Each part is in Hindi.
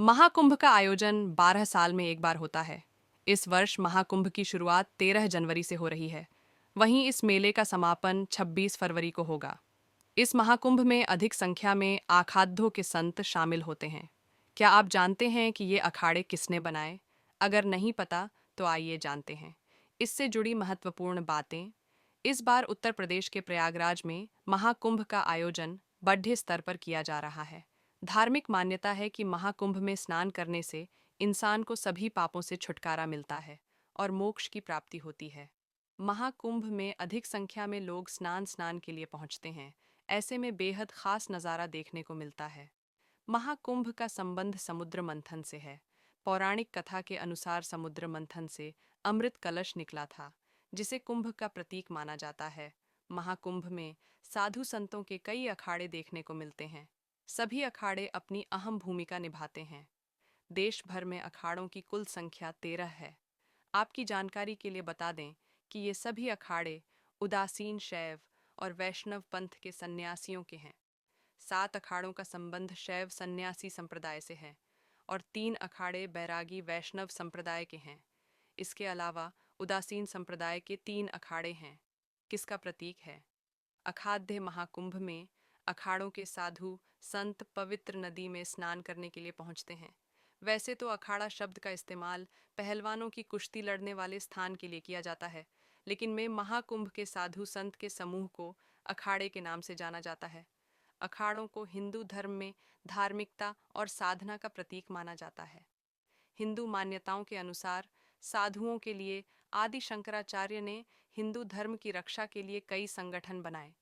महाकुंभ का आयोजन 12 साल में एक बार होता है। इस वर्ष महाकुंभ की शुरुआत 13 जनवरी से हो रही है। वहीं इस मेले का समापन 26 फरवरी को होगा। इस महाकुंभ में अधिक संख्या में आखाड्यों के संत शामिल होते हैं। क्या आप जानते हैं कि ये अखाड़े किसने बनाए? अगर नहीं पता तो आइए जानते हैं इससे जुड़ी महत्वपूर्ण बातें। इस बार उत्तर प्रदेश के प्रयागराज में महाकुंभ का आयोजन बड़े स्तर पर किया जा रहा है। धार्मिक मान्यता है कि महाकुंभ में स्नान करने से इंसान को सभी पापों से छुटकारा मिलता है और मोक्ष की प्राप्ति होती है। महाकुंभ में अधिक संख्या में लोग स्नान के लिए पहुंचते हैं। ऐसे में बेहद खास नज़ारा देखने को मिलता है। महाकुंभ का संबंध समुद्र मंथन से है। पौराणिक कथा के अनुसार समुद्र मंथन से अमृत कलश निकला था, जिसे कुंभ का प्रतीक माना जाता है। महाकुंभ में साधु संतों के कई अखाड़े देखने को मिलते हैं। सभी अखाड़े अपनी अहम भूमिका निभाते हैं। देश भर में अखाड़ों की कुल संख्या 13 है। आपकी जानकारी के लिए बता दें कि ये सभी अखाड़े उदासीन शैव और वैष्णव पंथ के सन्यासियों के हैं। 7 अखाड़ों का संबंध शैव सन्यासी संप्रदाय से है और 3 अखाड़े बैरागी वैष्णव संप्रदाय के हैं। इसके अलावा उदासीन संप्रदाय के 3 अखाड़े हैं। किसका प्रतीक है? अखाद्य महाकुंभ में अखाड़ों के साधु संत पवित्र नदी में स्नान करने के लिए पहुंचते हैं। वैसे तो अखाड़ा शब्द का इस्तेमाल पहलवानों की कुश्ती लड़ने वाले स्थान के लिए किया जाता है, लेकिन में महाकुंभ के साधु संत के समूह को अखाड़े के नाम से जाना जाता है। अखाड़ों को हिंदू धर्म में धार्मिकता और साधना का प्रतीक माना जाता है। हिंदू मान्यताओं के अनुसार साधुओं के लिए आदि शंकराचार्य ने हिंदू धर्म की रक्षा के लिए कई संगठन बनाए,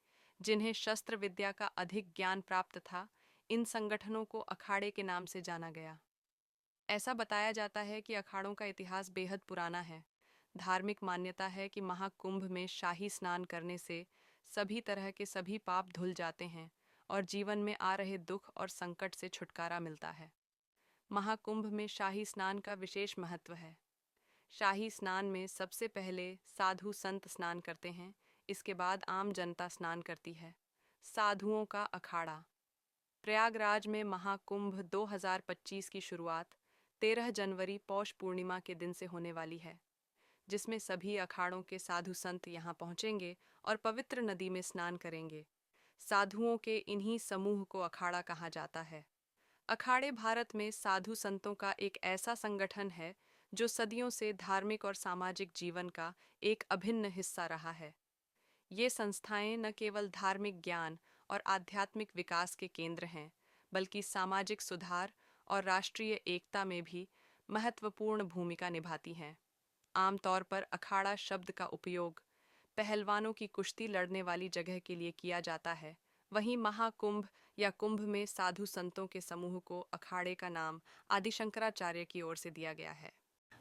जिन्हें शस्त्र विद्या का अधिक ज्ञान प्राप्त था। इन संगठनों को अखाड़े के नाम से जाना गया। ऐसा बताया जाता है कि अखाड़ों का इतिहास बेहद पुराना है। धार्मिक मान्यता है कि महाकुंभ में शाही स्नान करने से सभी तरह के सभी पाप धुल जाते हैं और जीवन में आ रहे दुख और संकट से छुटकारा मिलता है। महाकुंभ में शाही स्नान का विशेष महत्व है। शाही स्नान में सबसे पहले साधु संत स्नान करते हैं, इसके बाद आम जनता स्नान करती है। साधुओं का अखाड़ा। प्रयागराज में महाकुंभ 2025 की शुरुआत 13 जनवरी पौष पूर्णिमा के दिन से होने वाली है, जिसमें सभी अखाड़ों के साधु संत यहाँ पहुँचेंगे और पवित्र नदी में स्नान करेंगे। साधुओं के इन्हीं समूह को अखाड़ा कहा जाता है। अखाड़े भारत में साधु संतों का एक ऐसा संगठन है जो सदियों से धार्मिक और सामाजिक जीवन का एक अभिन्न हिस्सा रहा है। ये संस्थाएं न केवल धार्मिक ज्ञान और आध्यात्मिक विकास के केंद्र हैं, बल्कि सामाजिक सुधार और राष्ट्रीय एकता में भी महत्वपूर्ण भूमिका निभाती हैं। आमतौर पर अखाड़ा शब्द का उपयोग पहलवानों की कुश्ती लड़ने वाली जगह के लिए किया जाता है। वहीं महाकुंभ या कुंभ में साधु संतों के समूह को अखाड़े का नाम आदि शंकराचार्य की ओर से दिया गया है।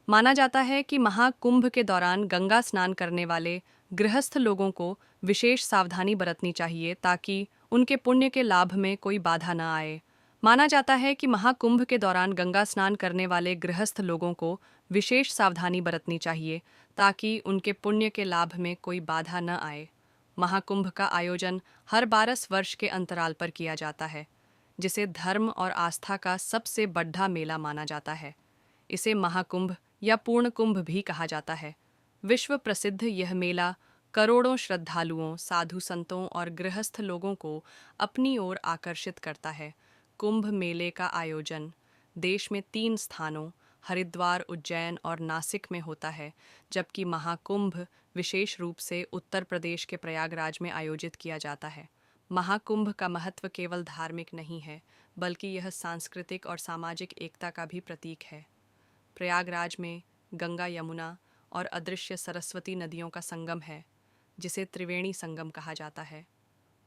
माना जाता है कि महाकुंभ के दौरान गंगा स्नान करने वाले गृहस्थ लोगों को विशेष सावधानी बरतनी चाहिए ताकि उनके पुण्य के लाभ में कोई बाधा न आए। माना जाता है कि महाकुंभ के दौरान गंगा स्नान करने वाले गृहस्थ लोगों को विशेष सावधानी बरतनी चाहिए ताकि उनके पुण्य के लाभ में कोई बाधा न आए। महाकुंभ का आयोजन हर 12 वर्ष के अंतराल पर किया जाता है, जिसे धर्म और आस्था का सबसे बड़ा मेला माना जाता है। इसे महाकुंभ या पूर्ण कुंभ भी कहा जाता है। विश्व प्रसिद्ध यह मेला करोड़ों श्रद्धालुओं, साधु संतों और गृहस्थ लोगों को अपनी ओर आकर्षित करता है। कुंभ मेले का आयोजन देश में 3 स्थानों हरिद्वार, उज्जैन और नासिक में होता है, जबकि महाकुंभ विशेष रूप से उत्तर प्रदेश के प्रयागराज में आयोजित किया जाता है। महाकुंभ का महत्व केवल धार्मिक नहीं है, बल्कि यह सांस्कृतिक और सामाजिक एकता का भी प्रतीक है। प्रयागराज में गंगा, यमुना और अदृश्य सरस्वती नदियों का संगम है, जिसे त्रिवेणी संगम कहा जाता है।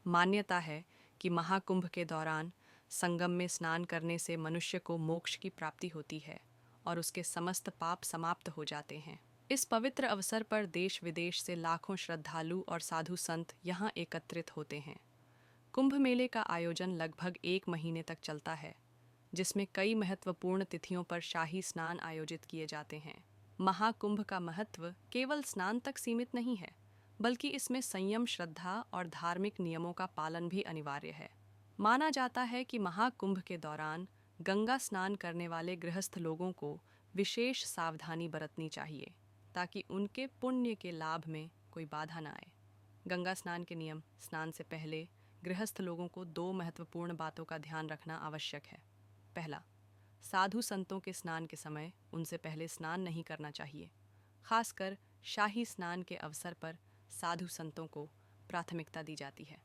मान्यता है कि महाकुंभ के दौरान संगम में स्नान करने से मनुष्य को मोक्ष की प्राप्ति होती है और उसके समस्त पाप समाप्त हो जाते हैं। इस पवित्र अवसर पर देश विदेश से लाखों श्रद्धालु और साधु संत यहाँ एकत्रित होते हैं। कुंभ मेले का आयोजन लगभग 1 महीने तक चलता है, जिसमें कई महत्वपूर्ण तिथियों पर शाही स्नान आयोजित किए जाते हैं। महाकुंभ का महत्व केवल स्नान तक सीमित नहीं है, बल्कि इसमें संयम, श्रद्धा और धार्मिक नियमों का पालन भी अनिवार्य है। माना जाता है कि महाकुंभ के दौरान गंगा स्नान करने वाले गृहस्थ लोगों को विशेष सावधानी बरतनी चाहिए ताकि उनके पुण्य के लाभ में कोई बाधा न आए। गंगा स्नान के नियम। स्नान से पहले गृहस्थ लोगों को 2 महत्वपूर्ण बातों का ध्यान रखना आवश्यक है। पहला, साधु संतों के स्नान के समय उनसे पहले स्नान नहीं करना चाहिए। खासकर शाही स्नान के अवसर पर साधु संतों को प्राथमिकता दी जाती है।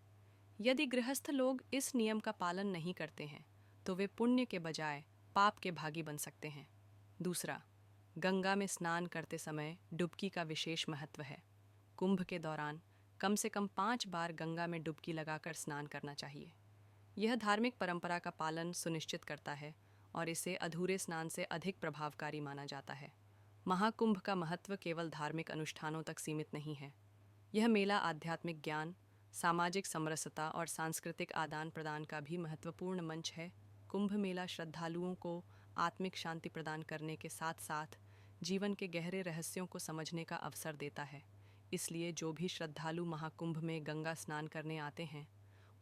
यदि गृहस्थ लोग इस नियम का पालन नहीं करते हैं तो वे पुण्य के बजाय पाप के भागी बन सकते हैं। दूसरा, गंगा में स्नान करते समय डुबकी का विशेष महत्व है। कुंभ के दौरान कम से कम 5 बार गंगा में डुबकी लगाकर स्नान करना चाहिए। यह धार्मिक परंपरा का पालन सुनिश्चित करता है और इसे अधूरे स्नान से अधिक प्रभावकारी माना जाता है। महाकुंभ का महत्व केवल धार्मिक अनुष्ठानों तक सीमित नहीं है। यह मेला आध्यात्मिक ज्ञान, सामाजिक समरसता और सांस्कृतिक आदान प्रदान का भी महत्वपूर्ण मंच है। कुंभ मेला श्रद्धालुओं को आत्मिक शांति प्रदान करने के साथ साथ जीवन के गहरे रहस्यों को समझने का अवसर देता है। इसलिए जो भी श्रद्धालु महाकुंभ में गंगा स्नान करने आते हैं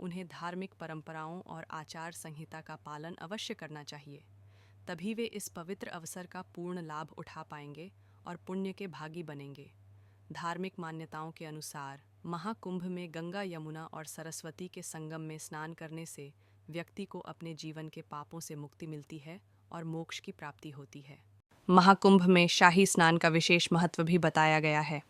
उन्हें धार्मिक परंपराओं और आचार संहिता का पालन अवश्य करना चाहिए। तभी वे इस पवित्र अवसर का पूर्ण लाभ उठा पाएंगे और पुण्य के भागी बनेंगे। धार्मिक मान्यताओं के अनुसार महाकुंभ में गंगा, यमुना और सरस्वती के संगम में स्नान करने से व्यक्ति को अपने जीवन के पापों से मुक्ति मिलती है और मोक्ष की प्राप्ति होती है। महाकुंभ में शाही स्नान का विशेष महत्व भी बताया गया है।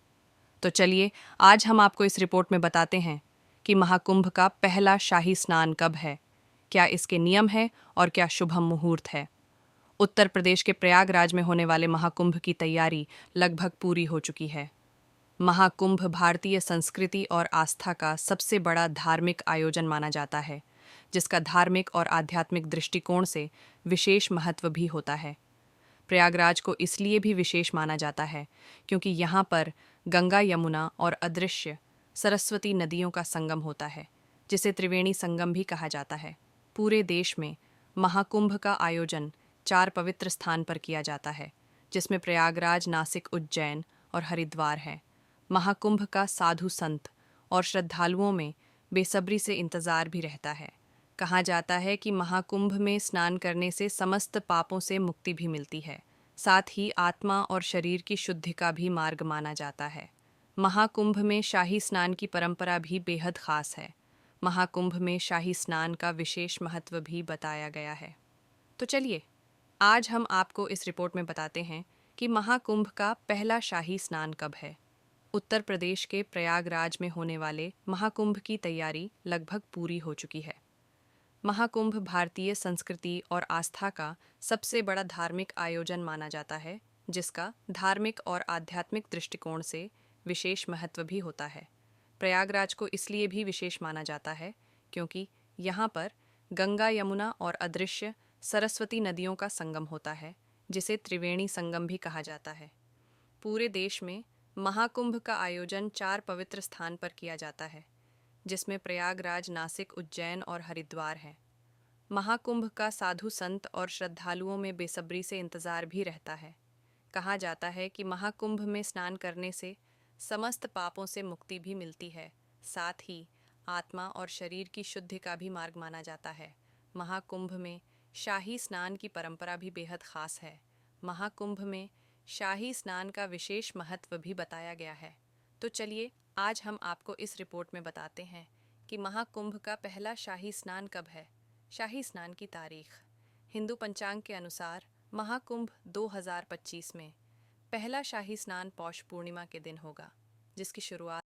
तो चलिए आज हम आपको इस रिपोर्ट में बताते हैं कि महाकुंभ का पहला शाही स्नान कब है, क्या इसके नियम है और क्या शुभ मुहूर्त है। उत्तर प्रदेश के प्रयागराज में होने वाले महाकुंभ की तैयारी लगभग पूरी हो चुकी है। महाकुंभ भारतीय संस्कृति और आस्था का सबसे बड़ा धार्मिक आयोजन माना जाता है, जिसका धार्मिक और आध्यात्मिक दृष्टिकोण से विशेष महत्व भी होता है। प्रयागराज को इसलिए भी विशेष माना जाता है क्योंकि यहाँ पर गंगा, यमुना और अदृश्य सरस्वती नदियों का संगम होता है, जिसे त्रिवेणी संगम भी कहा जाता है। पूरे देश में महाकुंभ का आयोजन 4 पवित्र स्थान पर किया जाता है, जिसमें प्रयागराज, नासिक, उज्जैन और हरिद्वार है। महाकुंभ का साधु संत और श्रद्धालुओं में बेसब्री से इंतजार भी रहता है। कहा जाता है कि महाकुंभ में स्नान करने से समस्त पापों से मुक्ति भी मिलती है, साथ ही आत्मा और शरीर की शुद्धि का भी मार्ग माना जाता है। महाकुंभ में शाही स्नान की परंपरा भी बेहद खास है। महाकुंभ में शाही स्नान का विशेष महत्व भी बताया गया है। तो चलिए आज हम आपको इस रिपोर्ट में बताते हैं कि महाकुंभ का पहला शाही स्नान कब है। उत्तर प्रदेश के प्रयागराज में होने वाले महाकुंभ की तैयारी लगभग पूरी हो चुकी है। महाकुंभ भारतीय संस्कृति और आस्था का सबसे बड़ा धार्मिक आयोजन माना जाता है, जिसका धार्मिक और आध्यात्मिक दृष्टिकोण से विशेष महत्व भी होता है। प्रयागराज को इसलिए भी विशेष माना जाता है क्योंकि यहाँ पर गंगा, यमुना और अदृश्य सरस्वती नदियों का संगम होता है, जिसे त्रिवेणी संगम भी कहा जाता है। पूरे देश में महाकुंभ का आयोजन 4 पवित्र स्थान पर किया जाता है, जिसमें प्रयागराज, नासिक, उज्जैन और हरिद्वार है। महाकुंभ का साधु संत और श्रद्धालुओं में बेसब्री से इंतजार भी रहता है। कहा जाता है कि महाकुंभ में स्नान करने से समस्त पापों से मुक्ति भी मिलती है, साथ ही आत्मा और शरीर की शुद्धि का भी मार्ग माना जाता है। महाकुंभ में शाही स्नान की परंपरा भी बेहद खास है। महाकुंभ में शाही स्नान का विशेष महत्व भी बताया गया है। तो चलिए आज हम आपको इस रिपोर्ट में बताते हैं कि महाकुंभ का पहला शाही स्नान कब है। शाही स्नान की तारीख। हिंदू पंचांग के अनुसार महाकुंभ 2025 में पहला शाही स्नान पौष पूर्णिमा के दिन होगा, जिसकी शुरुआत